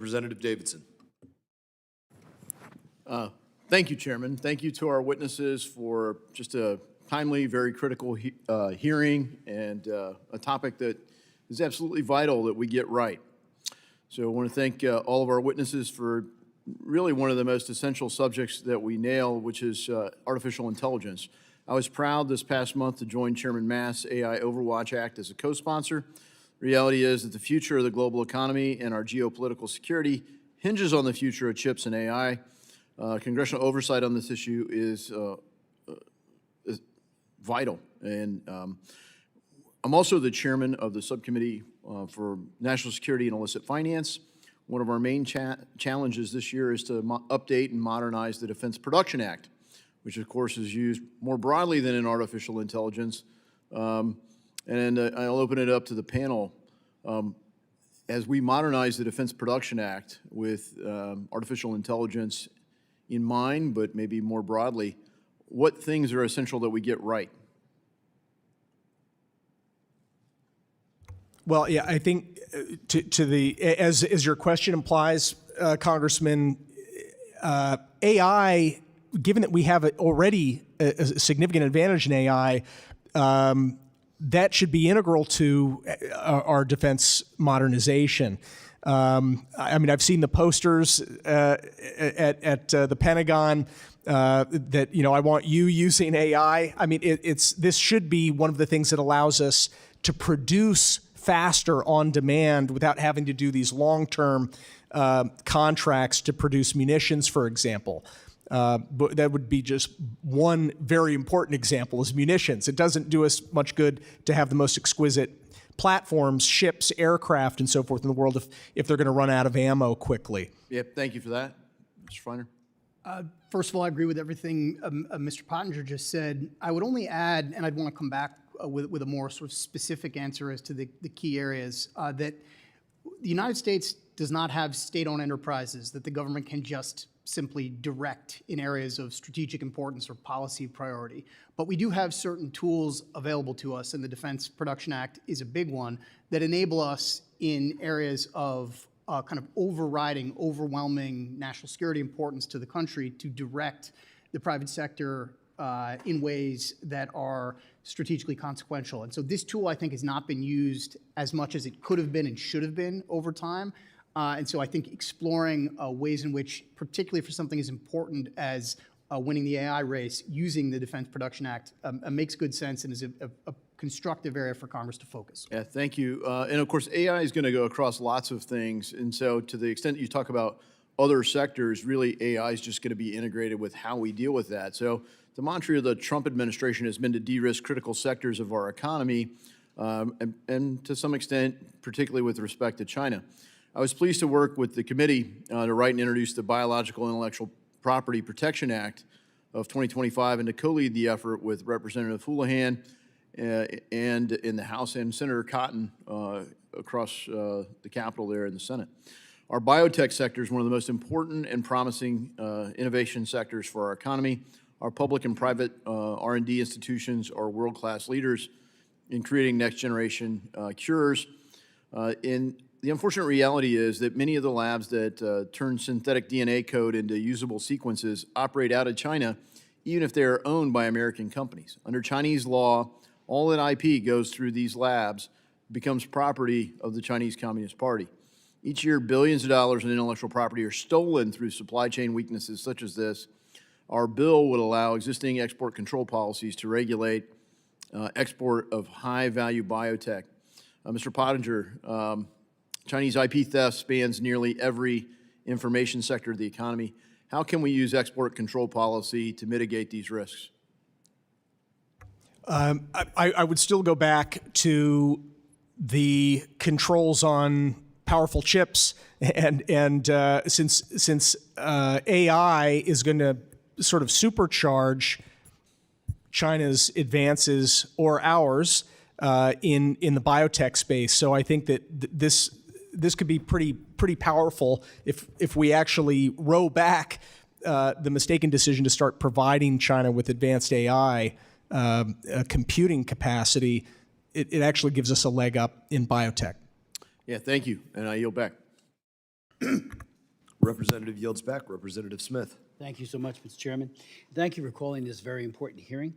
Representative Davidson. Thank you, Chairman. Thank you to our witnesses for just a timely, very critical hearing and a topic that is absolutely vital that we get right. So I want to thank all of our witnesses for really one of the most essential subjects that we nail, which is artificial intelligence. I was proud this past month to join Chairman Mass' AI Overwatch Act as a co-sponsor. The reality is that the future of the global economy and our geopolitical security hinges on the future of chips and AI. Congressional oversight on this issue is vital. And I'm also the chairman of the subcommittee for national security and illicit finance. One of our main challenges this year is to update and modernize the Defense Production Act, which of course is used more broadly than in artificial intelligence. And I'll open it up to the panel. As we modernize the Defense Production Act with artificial intelligence in mind, but maybe more broadly, what things are essential that we get right? Well, yeah, I think as your question implies, Congressman, AI, given that we have already a significant advantage in AI, that should be integral to our defense modernization. I mean, I've seen the posters at the Pentagon that, you know, I want you using AI. I mean, this should be one of the things that allows us to produce faster on demand without having to do these long-term contracts to produce munitions, for example. But that would be just one very important example is munitions. It doesn't do us much good to have the most exquisite platforms, ships, aircraft, and so forth in the world if they're going to run out of ammo quickly. Yeah, thank you for that. Mr. Feiner? First of all, I agree with everything Mr. Pottinger just said. I would only add, and I'd want to come back with a more sort of specific answer as to the key areas, that the United States does not have state-owned enterprises that the government can just simply direct in areas of strategic importance or policy priority. But we do have certain tools available to us, and the Defense Production Act is a big one, that enable us in areas of kind of overwhelming national security importance to the country to direct the private sector in ways that are strategically consequential. And so this tool, I think, has not been used as much as it could have been and should have been over time. And so I think exploring ways in which, particularly for something as important as winning the AI race, using the Defense Production Act makes good sense and is a constructive area for Congress to focus. Yeah, thank you. And of course, AI is going to go across lots of things. And so to the extent that you talk about other sectors, really AI is just going to be integrated with how we deal with that. So the mantra of the Trump administration has been to de-risk critical sectors of our economy, and to some extent, particularly with respect to China. I was pleased to work with the committee to write and introduce the Biological Intellectual Property Protection Act of 2025 and to co-lead the effort with Representative Houlihan and in the House and Senator Cotton across the Capitol there in the Senate. Our biotech sector is one of the most important and promising innovation sectors for our economy. Our public and private R&D institutions are world-class leaders in creating next-generation cures. The unfortunate reality is that many of the labs that turn synthetic DNA code into usable sequences operate out of China, even if they are owned by American companies. Under Chinese law, all that IP goes through these labs becomes property of the Chinese Communist Party. Each year, billions of dollars in intellectual property are stolen through supply chain weaknesses such as this. Our bill would allow existing export control policies to regulate export of high-value biotech. Mr. Pottinger, Chinese IP theft spans nearly every information sector of the economy. How can we use export control policy to mitigate these risks? I would still go back to the controls on powerful chips, and since AI is going to sort of supercharge China's advances or ours in the biotech space, so I think that this could be pretty powerful if we actually row back the mistaken decision to start providing China with advanced AI computing capacity. It actually gives us a leg up in biotech. Yeah, thank you, and I yield back. Representative yields back. Representative Smith. Thank you so much, Mr. Chairman. Thank you for calling this very important hearing.